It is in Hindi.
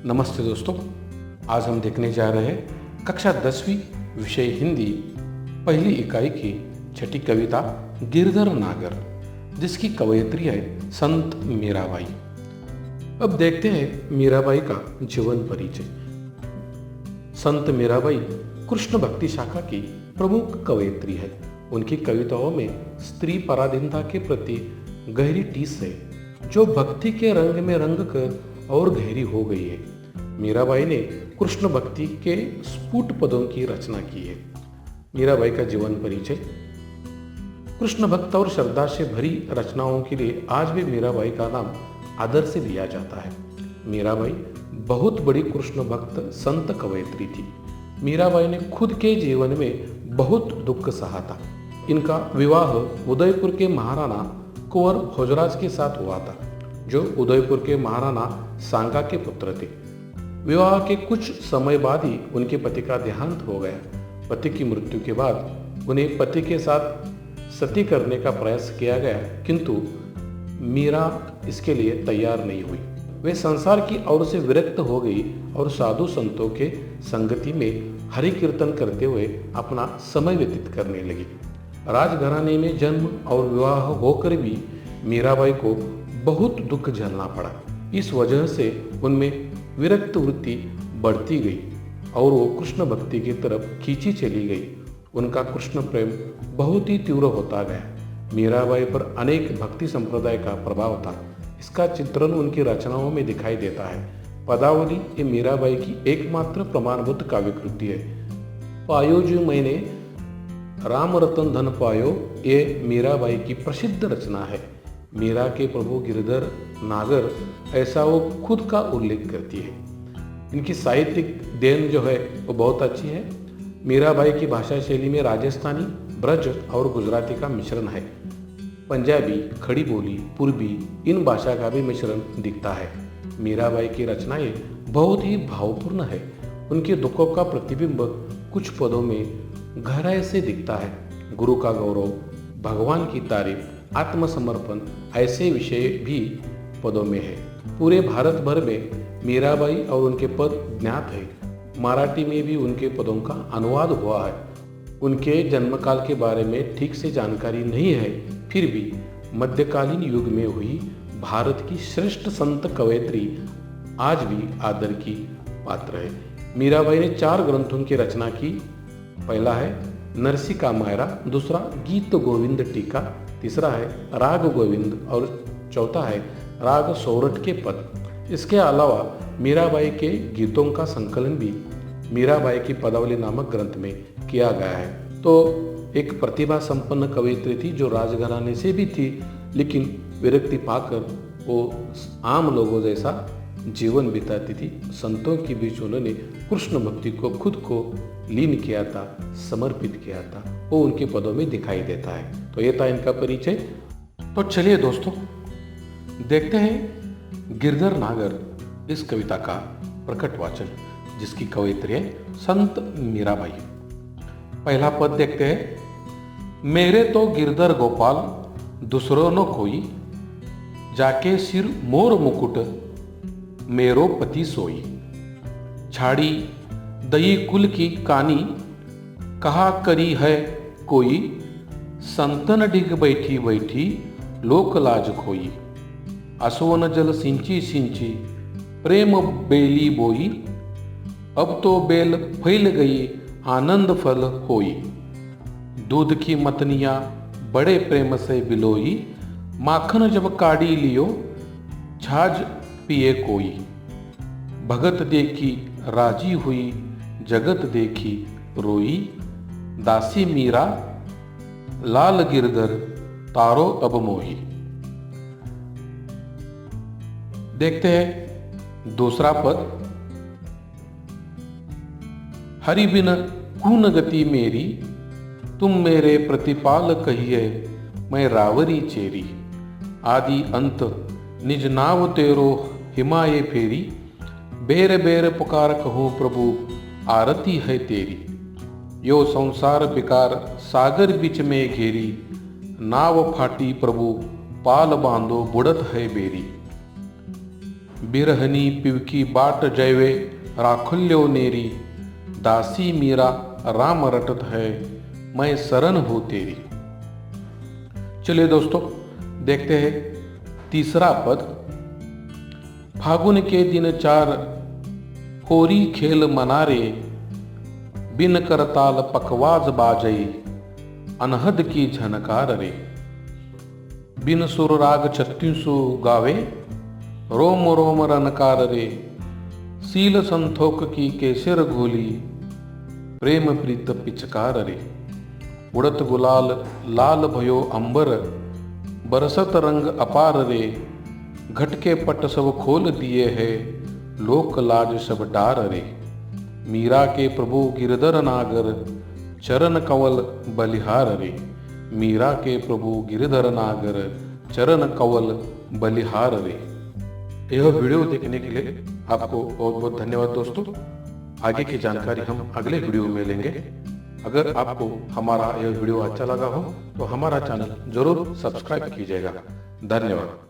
नमस्ते दोस्तों, आज हम देखने जा रहे हैं कक्षा 10वीं विषय हिंदी पहली इकाई की छठी कविता गिरधर नागर, जिसकी कवयित्री है संत मीराबाई। अब देखते हैं मीराबाई का जीवन परिचय। संत मीराबाई कृष्ण भक्ति शाखा की प्रमुख कवयित्री है। उनकी कविताओं में स्त्री पराधीनता के प्रति गहरी टीस है, जो भक्ति के रंग में रंग कर और गहरी हो गई है। मीराबाई ने कृष्ण भक्ति के स्फुट पदों की रचना की है। मीराबाई का जीवन परिचय। कृष्ण भक्त और श्रद्धा से भरी रचनाओं के लिए आज भी मीराबाई का नाम आदर से लिया जाता है। मीराबाई बहुत बड़ी कृष्ण भक्त संत कवयित्री थी। मीराबाई ने खुद के जीवन में बहुत दुख सहा था। इनका विवाह उदयपुर के महाराणा कुंवर भोजराज के साथ हुआ था, जो उदयपुर के महाराणा सांगा के पुत्र थे। विवाह के कुछ समय बाद ही उनके पति का देहांत हो गया। पति की मृत्यु के बाद उन्हें पति के साथ सती करने का प्रयास किया गया, किंतु मीरा इसके लिए तैयार नहीं हुई। वे संसार की ओर से विरक्त हो गई और साधु संतों के संगति में हरि कीर्तन करते हुए अपना समय व्यतीत करने लगी। राजघराने में जन्म और विवाह होकर भी मीराबाई को बहुत दुख झेलना पड़ा। इस वजह से उनमें विरक्त वृत्ति बढ़ती गई और वो कृष्ण भक्ति की तरफ खींची चली गई। उनका कृष्ण प्रेम बहुत ही तीव्र होता गया। मीराबाई पर अनेक भक्ति संप्रदाय का प्रभाव था। इसका चित्रण उनकी रचनाओं में दिखाई देता है। पदावली ये मीराबाई की एकमात्र प्रमाणभूत काव्यकृति है। पायो जो मैंने राम रतन धन पायो, ये मीराबाई की प्रसिद्ध रचना है। मीरा के प्रभु गिरधर नागर, ऐसा वो खुद का उल्लेख करती है। इनकी साहित्यिक देन जो है वो बहुत अच्छी है। मीराबाई की भाषा शैली में राजस्थानी, ब्रज और गुजराती का मिश्रण है। पंजाबी, खड़ी बोली, पूर्वी इन भाषा का भी मिश्रण दिखता है। मीराबाई की रचनाएं बहुत ही भावपूर्ण है। उनके दुखों का प्रतिबिंब कुछ पदों में गहराई से दिखता है। गुरु का गौरव, भगवान की तारीफ, आत्मसमर्पण ऐसे विषय भी पदों में है। पूरे भारत भर में मीराबाई और उनके पद ज्ञात है। मराठी में भी उनके पदों का अनुवाद हुआ है। उनके जन्मकाल के बारे में ठीक से जानकारी नहीं है, फिर भी मध्यकालीन युग में हुई भारत की श्रेष्ठ संत कवयित्री आज भी आदर की पात्र है। मीराबाई ने 4 ग्रंथों की रचना की। पहला है नरसी का मायरा, दूसरा गीत गोविंद टीका, तीसरा है राग गोविंद और चौथा है राग सोरठ के पद। इसके अलावा मीराबाई के गीतों का संकलन भी मीराबाई की पदावली नामक ग्रंथ में किया गया है। तो एक प्रतिभा संपन्न कवयित्री थी, जो राजघराने से भी थी, लेकिन विरक्ति पाकर वो आम लोगों जैसा जीवन बिताती थी। संतों के बीच उन्होंने कृष्ण भक्ति को खुद को लीन किया था, समर्पित किया था। वो उनके पदों में दिखाई देता है। तो ये था इनका परिचय। तो चलिए दोस्तों, देखते हैं गिरधर नागर इस कविता का प्रकट वाचन, जिसकी कवयित्री है संत मीराबाई। पहला पद देखते हैं। मेरे तो गिरधर गोपाल दूसरो न कोई, जाके सिर मोर मुकुट मेरो पति सोई। छाड़ी दई कुल की कानी, कहा करी है कोई, संतन डिग बैठी बैठी लोक लाज खोई। असोन जल सिंची सिंची प्रेम बेली बोई, अब तो बेल फैल गई आनंद फल होई। दूध की मतनिया बड़े प्रेम से बिलोई, माखन जब काढ़ी लियो छाछ पिए कोई। भगत देखी राजी हुई, जगत देखी रोई। दासी मीरा लाल गिरधर तारो अब मोही। देखते हैं दूसरा पद। हरि बिन कून गति मेरी, तुम मेरे प्रतिपाल कहिए, मैं रावरी चेरी। आदि अंत निज नाव तेरो हिमाए फेरी, बेर बेर पुकार कहो प्रभु आरती है तेरी। यो संसार बिकार सागर बीच में घेरी, नाव फाटी प्रभु पाल बांधो बुड़त है बेरी। बिरहनी पिवकी बाट जयवे राखुल्यो नेरी, दासी मीरा राम रटत है, मैं शरण हूँ तेरी। चलिए दोस्तों देखते हैं तीसरा पद। फागुन के दिन चार होरी खेल मनारे, बिन करताल पकवाज बाजई, अनहद की झनकार रे। बिन सुर राग छत्तीसु गावे, रोम रोम रनकार रे। सील संथोक की केसर घोली, प्रेम प्रीत पिचकार रे। उड़त गुलाल लाल भयो अंबर, बरसत रंग अपार रे। घटके पट सब खोल दिए है, लोक लाज सब डार रे। मीरा के प्रभु गिरधर नागर, चरण कंवल बलिहार रे। मीरा के प्रभु गिरधर नागर, चरण कंवल बलिहार रे। यह वीडियो देखने के लिए आपको बहुत बहुत धन्यवाद दोस्तों। आगे की जानकारी हम अगले वीडियो में लेंगे। अगर आपको हमारा यह वीडियो अच्छा लगा हो तो हमारा चैनल जरूर सब्सक्राइब कीजिएगा। धन्यवाद।